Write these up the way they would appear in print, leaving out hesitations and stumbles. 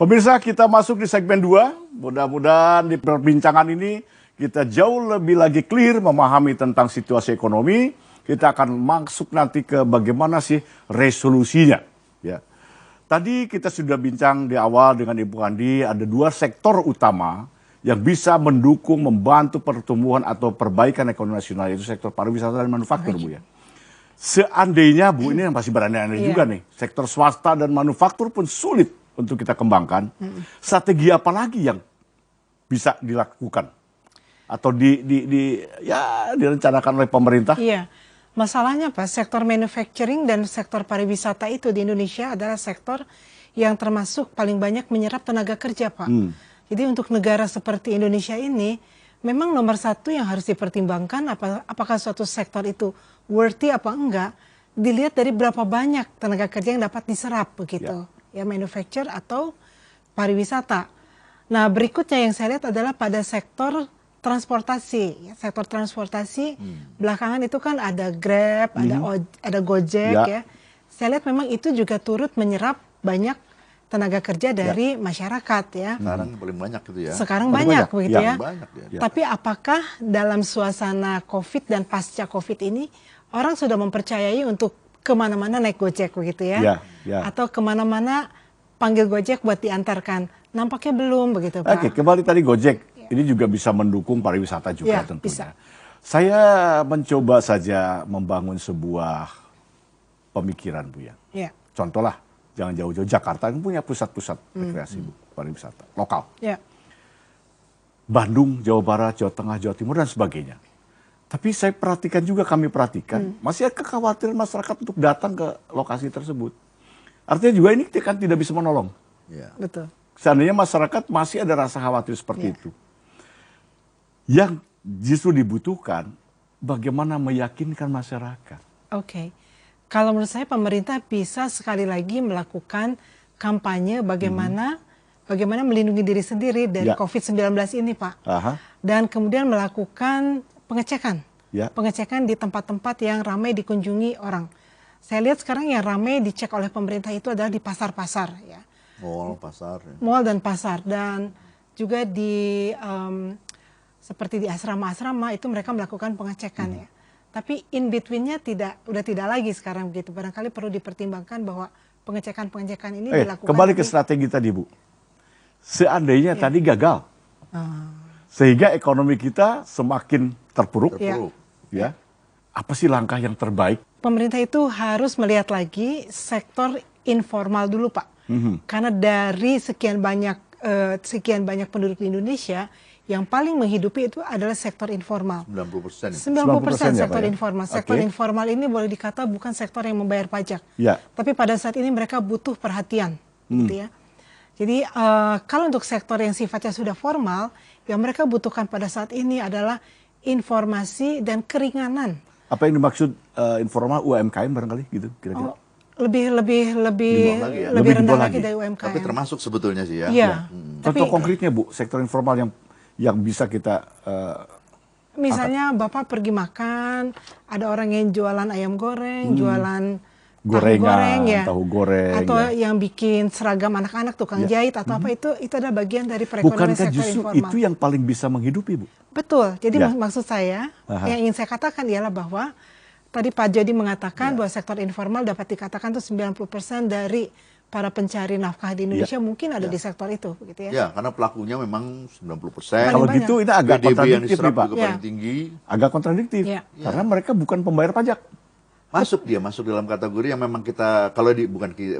Pemirsa, kita masuk di segmen 2. Mudah-mudahan di perbincangan ini kita jauh lebih lagi clear memahami tentang situasi ekonomi. Kita akan masuk nanti ke bagaimana sih resolusinya. Ya. Tadi kita sudah bincang di awal dengan Ibu Andi, ada 2 sektor utama yang bisa mendukung, membantu pertumbuhan atau perbaikan ekonomi nasional, yaitu sektor pariwisata dan manufaktur, Bu ya. Seandainya, Bu, ini yang pasti berandai-andai juga nih, sektor swasta dan manufaktur pun sulit untuk kita kembangkan. Strategi apa lagi yang bisa dilakukan atau direncanakan oleh pemerintah? Iya, masalahnya Pak, sektor manufacturing dan sektor pariwisata itu di Indonesia adalah sektor yang termasuk paling banyak menyerap tenaga kerja, Pak. Jadi untuk negara seperti Indonesia ini, memang nomor 1 yang harus dipertimbangkan apakah suatu sektor itu worthy apa enggak, dilihat dari berapa banyak tenaga kerja yang dapat diserap begitu, ya manufacture atau pariwisata. Nah berikutnya yang saya lihat adalah pada sektor transportasi, ya, sektor transportasi belakangan itu kan ada Grab, ada Gojek, ya. Saya lihat memang itu juga turut menyerap banyak tenaga kerja dari masyarakat, ya. Sekarang paling banyak gitu ya. Sekarang banyak begitu ya. Banyak, ya. Tapi apakah dalam suasana COVID dan pasca COVID ini orang sudah mempercayai untuk kemana-mana naik Gojek begitu ya? Atau kemana-mana panggil Gojek buat diantarkan? Nampaknya belum begitu, Pak. Oke, kembali tadi Gojek. Ini juga bisa mendukung pariwisata juga tentunya. Bisa. Saya mencoba saja membangun sebuah pemikiran, Bu ya. Contoh lah, jangan jauh-jauh, Jakarta yang punya pusat-pusat rekreasi, Bu, pariwisata lokal. Bandung, Jawa Barat, Jawa Tengah, Jawa Timur dan sebagainya. Tapi saya perhatikan juga, kami perhatikan, masih ada kekhawatiran masyarakat untuk datang ke lokasi tersebut. Artinya juga ini kan tidak bisa menolong. Betul. Seandainya masyarakat masih ada rasa khawatir seperti itu. Yang justru dibutuhkan bagaimana meyakinkan masyarakat. Oke. Kalau menurut saya pemerintah bisa sekali lagi melakukan kampanye bagaimana melindungi diri sendiri dari COVID-19 ini, Pak. Dan kemudian melakukan pengecekan. Pengecekan di tempat-tempat yang ramai dikunjungi orang. Saya lihat sekarang yang ramai dicek oleh pemerintah itu adalah di pasar-pasar, ya. Mall, pasar. Ya. Mall dan pasar, dan juga di seperti di asrama-asrama itu mereka melakukan pengecekan, ya. Tapi in between-nya udah tidak lagi sekarang begitu. Barangkali perlu dipertimbangkan bahwa pengecekan-pengecekan ini dilakukan. Kembali ke strategi tadi, Bu. Seandainya tadi gagal, sehingga ekonomi kita semakin terpuruk, ya. Apa sih langkah yang terbaik? Pemerintah itu harus melihat lagi sektor informal dulu, Pak. Karena dari sekian banyak penduduk di Indonesia, yang paling menghidupi itu adalah sektor informal. 90%. 90% sektor informal. Sektor informal ini boleh dikata bukan sektor yang membayar pajak. Tapi pada saat ini mereka butuh perhatian. Gitu ya. Jadi kalau untuk sektor yang sifatnya sudah formal, yang mereka butuhkan pada saat ini adalah informasi dan keringanan. Apa yang dimaksud informal UMKM barangkali gitu kira-kira? Lebih rendah lagi dari UMKM. Tapi termasuk sebetulnya sih ya. Contoh konkretnya, Bu, sektor informal yang bisa kita misalnya Bapak pergi makan, ada orang yang jualan ayam goreng, jualan tahu goreng, atau yang bikin seragam anak-anak, tukang jahit atau apa, itu adalah bagian dari perekonomian sektor informal. Bukankah justru itu yang paling bisa menghidupi, Bu? Betul. Jadi maksud saya, yang ingin saya katakan ialah bahwa tadi Pak Jody mengatakan bahwa sektor informal dapat dikatakan itu 90% dari para pencari nafkah di Indonesia mungkin ada di sektor itu, begitu ya? Ya, karena pelakunya memang 90%. Kalau gitu ini agak kontradiktif nih, Pak. Paling tinggi. Agak kontradiktif, karena mereka bukan pembayar pajak. Masuk dalam kategori yang memang kita, kalau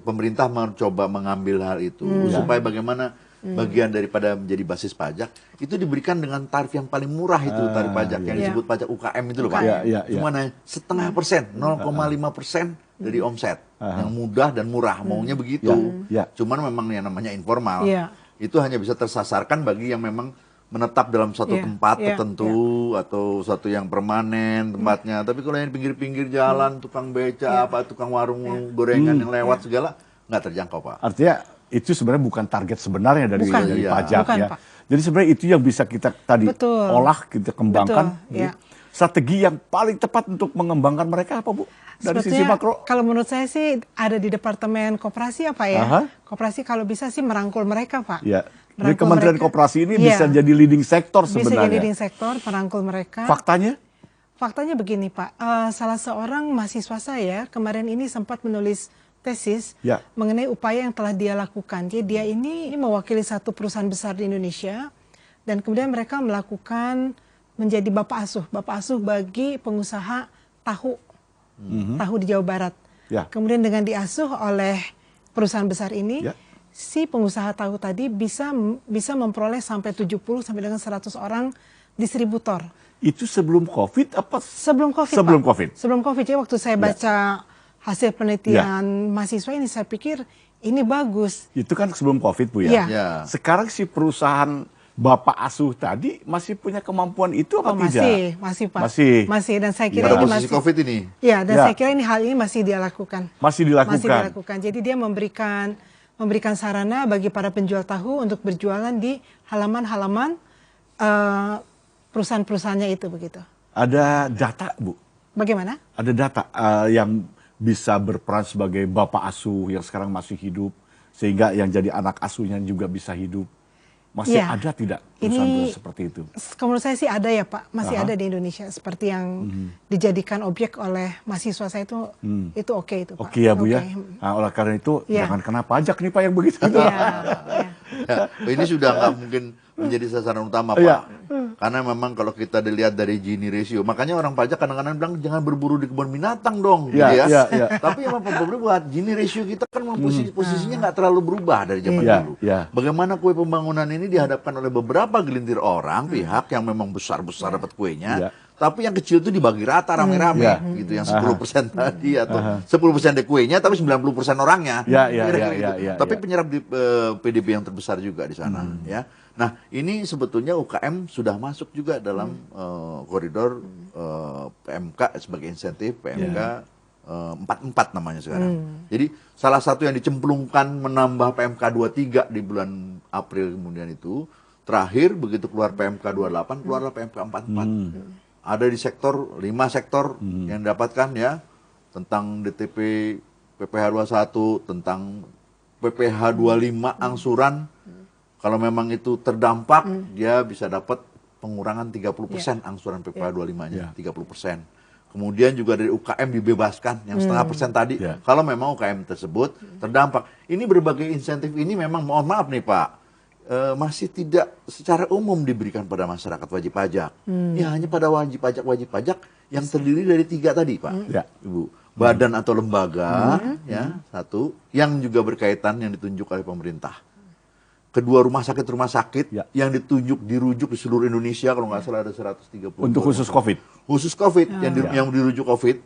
pemerintah mencoba mengambil hal itu supaya bagaimana bagian daripada menjadi basis pajak itu diberikan dengan tarif yang paling murah, itu tarif pajak yang disebut pajak UKM itu loh, Pak. Cuma 0,5%, 0,5% dari omset, yang mudah dan murah, maunya begitu. Cuman memang yang namanya informal itu hanya bisa tersasarkan bagi yang memang menetap dalam suatu tempat tertentu atau suatu yang permanen tempatnya. Tapi kalau yang pinggir-pinggir jalan, tukang beca, tukang warung gorengan yang lewat segala, nggak terjangkau, Pak. Artinya itu sebenarnya bukan target sebenarnya dari pajak, ya. Jadi sebenarnya itu yang bisa kita tadi olah, kita kembangkan. strategi yang paling tepat untuk mengembangkan mereka apa, Bu? Dari sisi Sebetulnya, makro? kalau menurut saya sih ada di Departemen Koperasi apa ya? Aha. Koperasi kalau bisa sih merangkul mereka, Pak. Ya. Jadi Merangkul Kementerian mereka. Koperasi ini Iya. bisa jadi leading sektor Bisa sebenarnya. jadi leading sektor, merangkul mereka. Faktanya? Faktanya begini, Pak. Salah seorang mahasiswa saya kemarin ini sempat menulis tesis Ya. mengenai upaya yang telah dia lakukan. Jadi dia ini mewakili satu perusahaan besar di Indonesia dan kemudian mereka melakukan menjadi bapak asuh bagi pengusaha tahu di Jawa Barat. Ya. Kemudian dengan diasuh oleh perusahaan besar ini, Ya. si pengusaha tahu tadi bisa memperoleh sampai 70 sampai dengan 100 orang distributor. Itu sebelum COVID apa? Sebelum COVID, Sebelum Pak. COVID. Sebelum COVID. Jadi waktu saya baca hasil penelitian mahasiswa ini, saya pikir ini bagus. Itu kan sebelum COVID, Bu ya? Iya. Ya. Sekarang si perusahaan Bapak Asuh tadi masih punya kemampuan itu apa Oh, tidak? masih, Pak. Masih. Dan saya kira Pada ini posisi masih. COVID ini. Ya, dan Ya. saya kira ini hal ini masih dia lakukan. Masih dilakukan. Masih dilakukan. Jadi dia memberikan sarana bagi para penjual tahu untuk berjualan di halaman-halaman perusahaan-perusahaannya itu begitu. Ada data, Bu? Bagaimana? Ada data yang bisa berperan sebagai Bapak Asuh yang sekarang masih hidup, sehingga yang jadi anak asuhnya juga bisa hidup. Masih Ya. ada tidak perusahaan Ini seperti itu? menurut saya sih ada ya, Pak, masih ada di Indonesia seperti yang dijadikan objek oleh mahasiswa saya itu oke itu, Pak. Oke ya, Bu ya. Oke. Nah, oleh karena itu Ya. jangan kena pajak nih, Pak, yang begitu. Iya, iya. Ya, ini sudah nggak mungkin menjadi sasaran utama, Pak. Iya. Karena memang kalau kita dilihat dari Gini ratio, makanya orang pajak kadang-kadang bilang jangan berburu di kebun binatang dong, Iya, gitu ya. iya, iya. Tapi emang pemerintah buat Gini ratio kita kan memang posisinya nggak terlalu berubah dari zaman Iya, dulu. iya. Bagaimana kue pembangunan ini dihadapkan oleh beberapa gelintir orang, pihak yang memang besar-besar dapat kuenya, Iya. tapi yang kecil itu dibagi rata rame-rame, Iya. gitu. Yang 10% tadi atau 10% dari kuenya, tapi 90% orangnya. Iya, iya, Kira-kira iya, gitu. iya, Tapi iya. penyerap di PDB yang terbesar juga di sana, ya. Nah, ini sebetulnya UKM sudah masuk juga dalam koridor PMK sebagai insentif PMK 44 namanya sekarang. Jadi salah satu yang dicemplungkan menambah PMK 23 di bulan April kemudian itu terakhir begitu keluar PMK 28 keluarlah PMK 44. Ada di sektor 5 sektor yang didapatkan ya tentang DTP PPh 21 tentang PPh 25 angsuran. Kalau memang itu terdampak, dia bisa dapat pengurangan 30% angsuran PPh 25-nya, 30%. Kemudian juga dari UKM dibebaskan yang setengah persen tadi. Ya. Kalau memang UKM tersebut terdampak. Ini berbagai insentif ini memang mohon maaf nih Pak, masih tidak secara umum diberikan pada masyarakat wajib pajak. Ya hanya pada wajib pajak yang terdiri dari 3 tadi Pak, Ya. Ibu. Badan atau lembaga, ya satu, yang juga berkaitan yang ditunjuk oleh pemerintah. Kedua rumah sakit Ya. yang dirujuk di seluruh Indonesia kalau nggak salah ada 130. Untuk khusus COVID. Khusus COVID yang dirujuk COVID.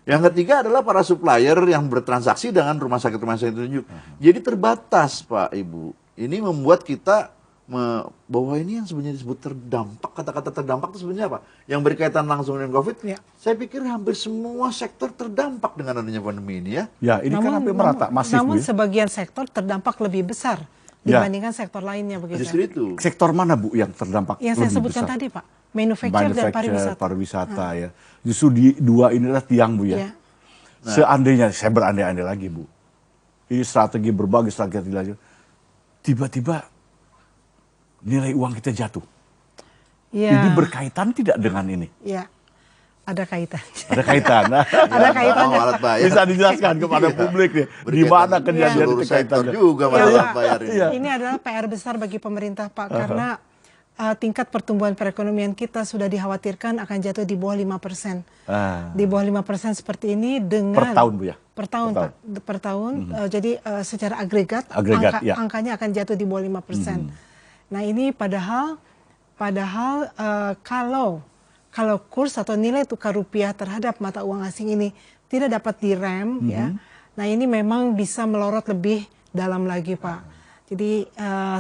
Yang ketiga adalah para supplier yang bertransaksi dengan rumah sakit yang ditunjuk. Jadi terbatas Pak Ibu. Ini membuat kita bahwa ini yang sebenarnya disebut terdampak, kata-kata terdampak itu sebenarnya apa? Yang berkaitan langsung dengan COVID. Ya. Saya pikir hampir semua sektor terdampak dengan adanya pandemi ini ya. Ya, ini kan hampir merata, masif, Bu. namun ya. sebagian sektor terdampak lebih besar Ya. dibandingkan sektor lainnya begitu. Justru itu. Sektor mana, Bu, yang terdampak Yang saya lebih sebutkan besar? tadi, Pak, manufacture dan pariwisata. pariwisata ya. Justru di dua inilah tiang, Bu ya. Ya. Seandainya, saya berandai-andai lagi, Bu. Ini strategi berbagai strategi lagi. Tiba-tiba nilai uang kita jatuh. Ya. Ini berkaitan tidak dengan ini? Ya, ada kaitan. Ada kaitan. Ada kaitannya. Mau alat bayar. Bisa dijelaskan kepada publik nih. Di mana Berkaitan kejadian seluruh itu sektor kaitannya? juga Ya, masalah Pak. bayar ini. Iya. Ini adalah PR besar bagi pemerintah, Pak, karena tingkat pertumbuhan perekonomian kita sudah dikhawatirkan akan jatuh di bawah 5%. Ah. Di bawah 5% seperti ini dengan Per tahun, Bu ya? Per tahun, Per Pak. Per tahun. Jadi secara agregat, Agregat, ya. angkanya akan jatuh di bawah 5%. Nah, ini padahal kalau kurs atau nilai tukar rupiah terhadap mata uang asing ini tidak dapat direm, ya. Nah, ini memang bisa melorot lebih dalam lagi, Pak. Jadi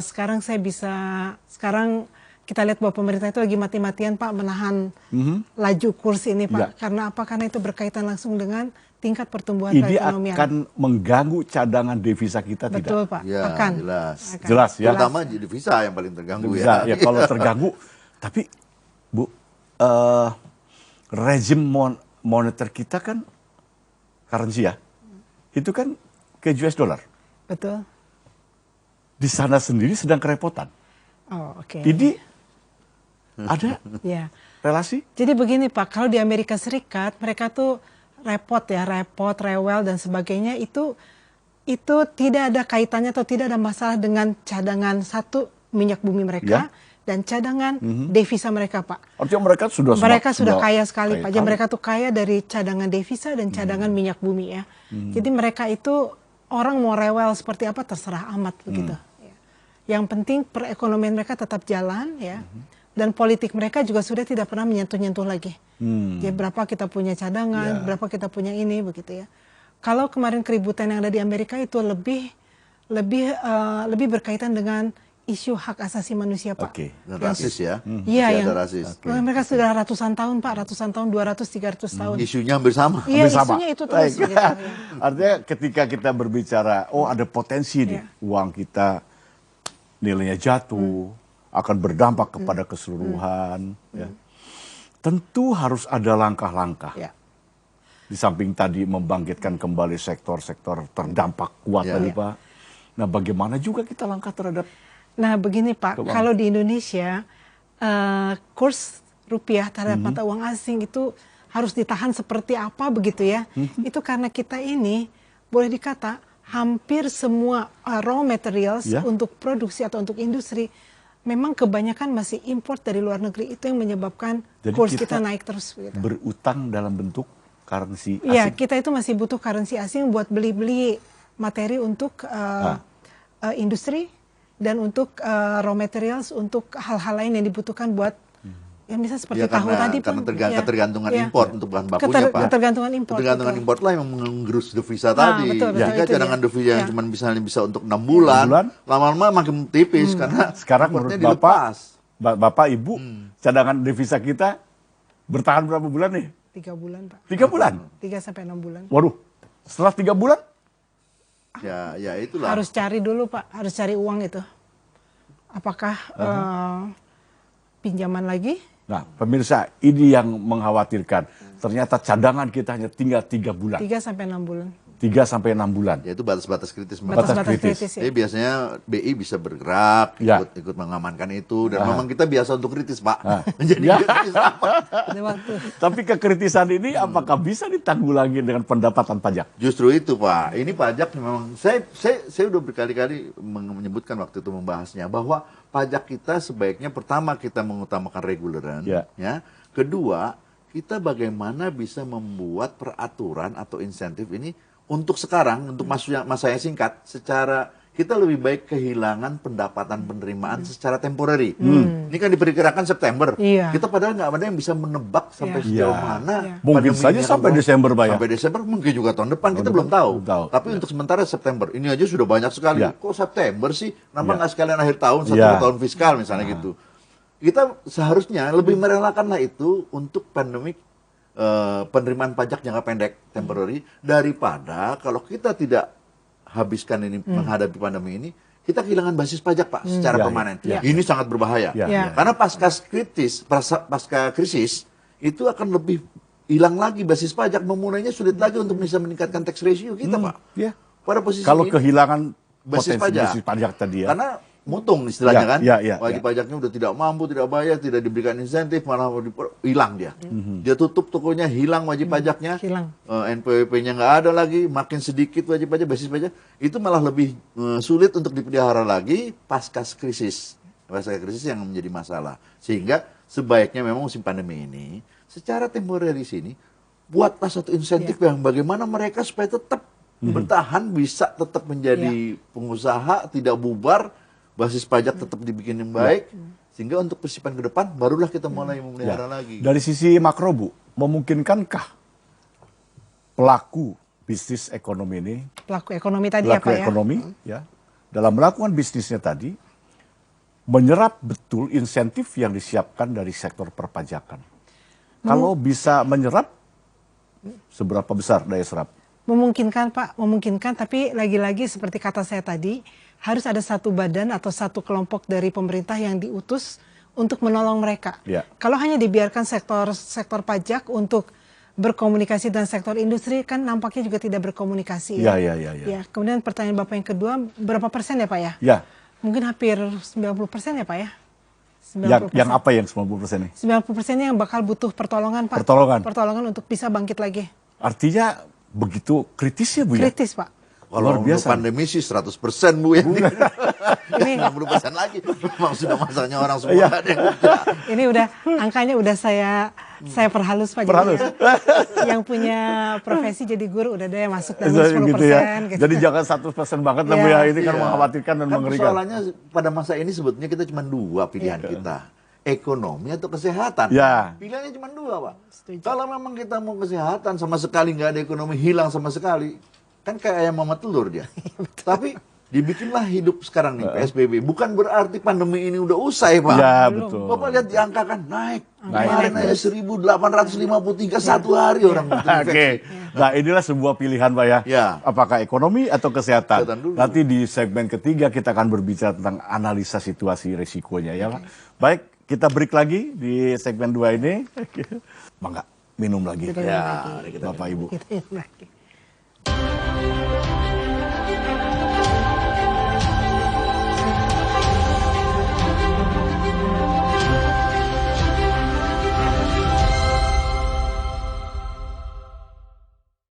sekarang kita lihat bahwa pemerintah itu lagi mati-matian, Pak, menahan laju kurs ini, Pak. Ya. Karena apa? Karena itu berkaitan langsung dengan tingkat pertumbuhan Ini perekonomian. akan mengganggu cadangan devisa kita Betul, tidak? Pak. Ya, Akan. jelas. Akan. Jelas ya. Terutama devisa yang paling terganggu Bisa, ya. ya kalau terganggu. Tapi Bu, rezim moneter kita kan currency ya, itu kan ke US dollar. Betul. Di sana sendiri sedang kerepotan. Oh, oke. Jadi ada Ya. relasi? Jadi begini Pak, kalau di Amerika Serikat mereka tuh repot, rewel dan sebagainya itu tidak ada kaitannya atau tidak ada masalah dengan cadangan satu minyak bumi mereka dan cadangan devisa mereka Pak. Artinya mereka sudah kaya sekali kaya Pak. Jadi mereka tuh kaya dari cadangan devisa dan cadangan minyak bumi ya. Jadi mereka itu orang mau rewel seperti apa terserah amat begitu. Ya. Yang penting perekonomian mereka tetap jalan ya. Dan politik mereka juga sudah tidak pernah menyentuh-nyentuh lagi. Jadi berapa kita punya cadangan, berapa kita punya ini begitu ya. Kalau kemarin keributan yang ada di Amerika itu lebih berkaitan dengan isu hak asasi manusia Pak. Oke, rasis ya. Iya, yang rasis. mereka sudah ratusan tahun Pak, ratusan tahun, 200-300 tahun. Isunya hampir sama. Iya, Hampir sama. isunya itu terus. Baik. Gitu, ya. Artinya ketika kita berbicara, oh ada potensi nih, uang kita nilainya jatuh, akan berdampak kepada keseluruhan. Ya. Tentu harus ada langkah-langkah. Ya. Di samping tadi membangkitkan kembali sektor-sektor terdampak kuat tadi Pak. Nah bagaimana juga kita langkah terhadap. Nah begini Pak, kalau di Indonesia kurs rupiah terhadap mata uang asing itu harus ditahan seperti apa begitu ya. Itu karena kita ini boleh dikata hampir semua raw materials untuk produksi atau untuk industri memang kebanyakan masih import dari luar negeri. Itu yang menyebabkan kurs kita naik terus. Begitu. Berutang dalam bentuk currency asing. Iya, kita itu masih butuh currency asing buat beli-beli materi untuk industri dan untuk raw materials untuk hal-hal lain yang dibutuhkan buat yang bisa seperti tahu tadi karena pun. ketergantungan import untuk bahan bakunya Pak. Ketergantungan import. Ketergantungan import lah yang menggerus devisa tadi. Betul, Jika itu cadangan devisa yang cuma bisa untuk 6 bulan, lama-lama makin tipis karena sekarang menurut Bapak Ibu cadangan devisa kita bertahan berapa bulan nih? 3 bulan Pak. 3 bulan? 3 sampai 6 bulan. Waduh, setelah 3 bulan? Ya itulah. Harus cari dulu Pak, harus cari uang itu. Apakah pinjaman lagi? Nah, pemirsa, ini yang mengkhawatirkan. Ternyata cadangan kita hanya tinggal 3 bulan. 3 sampai 6 bulan. 3 sampai 6 bulan. Ya itu batas-batas kritis. Batas-batas kritis. Jadi biasanya BI bisa bergerak, ikut mengamankan itu. Dan memang kita biasa untuk kritis, Pak. Jadi kritis apa? Tapi kekritisan ini apakah bisa ditanggulangi dengan pendapatan pajak? Justru itu, Pak. Ini pajak memang, saya udah berkali-kali menyebutkan waktu itu membahasnya, bahwa pajak kita sebaiknya pertama kita mengutamakan reguleran. Ya. Kedua, kita bagaimana bisa membuat peraturan atau insentif ini untuk sekarang, untuk masa yang singkat, secara kita lebih baik kehilangan pendapatan penerimaan secara temporary. Ini kan diperkirakan September. Kita padahal nggak ada yang bisa menebak sampai sejauh mana. Mungkin saja sampai Desember, Pak. Sampai Desember, mungkin juga tahun depan, kita belum tahu. Tapi untuk sementara September, ini aja sudah banyak sekali. Kok September sih? Kenapa nggak sekalian akhir tahun, satu tahun fiskal misalnya gitu. Kita seharusnya lebih merelakanlah itu untuk pandemik, penerimaan pajak jangka pendek temporary, daripada kalau kita tidak habiskan ini menghadapi pandemi ini, kita kehilangan basis pajak Pak secara permanen. Ini sangat berbahaya. Karena pasca krisis itu akan lebih hilang lagi basis pajak, memulainya sulit lagi untuk bisa meningkatkan tax ratio kita Pak. Pada posisi kalau ini, kehilangan basis pajak tadi ya. Karena mutung istilahnya kan, wajib ya. pajaknya udah tidak mampu, tidak bayar, tidak diberikan insentif, malah hilang dia. Dia tutup tokonya, hilang wajib pajaknya, NPWP-nya nggak ada lagi, makin sedikit wajib pajak, basis pajak, itu malah lebih sulit untuk dipelihara lagi pasca krisis yang menjadi masalah. Sehingga sebaiknya memang musim pandemi ini, secara temporary sini, buatlah satu insentif yang bagaimana mereka supaya tetap bertahan, bisa tetap menjadi pengusaha, tidak bubar, basis pajak tetap dibikin yang baik, sehingga untuk persiapan ke depan barulah kita mulai memelihara lagi. Dari sisi makro Bu, memungkinkankah pelaku bisnis ekonomi ini, pelaku ekonomi tadi apa ya? Ya, dalam melakukan bisnisnya tadi, menyerap betul insentif yang disiapkan dari sektor perpajakan? Kalau bisa menyerap, seberapa besar daya serap? Memungkinkan Pak, memungkinkan, tapi lagi-lagi seperti kata saya tadi, harus ada satu badan atau satu kelompok dari pemerintah yang diutus untuk menolong mereka. Ya. Kalau hanya dibiarkan sektor pajak untuk berkomunikasi dengan sektor industri, kan nampaknya juga tidak berkomunikasi. Ya. Ya, kemudian pertanyaan Bapak yang kedua, berapa persen ya Pak ya? Ya. Mungkin hampir 90% ya Pak ya? Yang apa yang 90% nih? 90% yang bakal butuh pertolongan Pak. Pertolongan untuk bisa bangkit lagi. Artinya begitu kritis ya Bu ya? Kritis Pak. Kalau Luar biasa. pandemi sih 100% Bu ya. Ini 60% lagi. Memang sudah masanya orang semua Iya. ada yang kerja. Ini udah angkanya udah saya perhalus Pak. Perhalus. Jadi yang punya profesi jadi guru udah deh masuk dalam 10% Gitu ya. gitu. Jadi jangan 100% banget lah Bu ya. Ini kan Iya. mengkhawatirkan dan Kan mengerikan. persoalannya pada masa ini sebetulnya kita cuma dua pilihan kita. Ekonomi atau kesehatan. Ya. Pilihannya cuma dua, Pak. Setuju. Kalau memang kita mau kesehatan sama sekali nggak ada ekonomi, hilang sama sekali, kan kayak ayam mama telur dia. Tapi dibikinlah hidup sekarang nih PSBB. Bukan berarti pandemi ini udah usai, Pak. Ya betul. Bapak lihat di angka kan naik. Naik. Kemarin aja 1.853 satu hari orang terinfeksi. Oke, nah inilah sebuah pilihan Pak ya. Ya. Apakah ekonomi atau kesehatan? Kesehatan dulu. Nanti di segmen ketiga kita akan berbicara tentang analisa situasi risikonya ya Pak. Baik, kita break lagi di segmen 2 ini. Bangga, minum lagi. Minum Ya, lagi. Bapak Ibu. Gitu, lagi.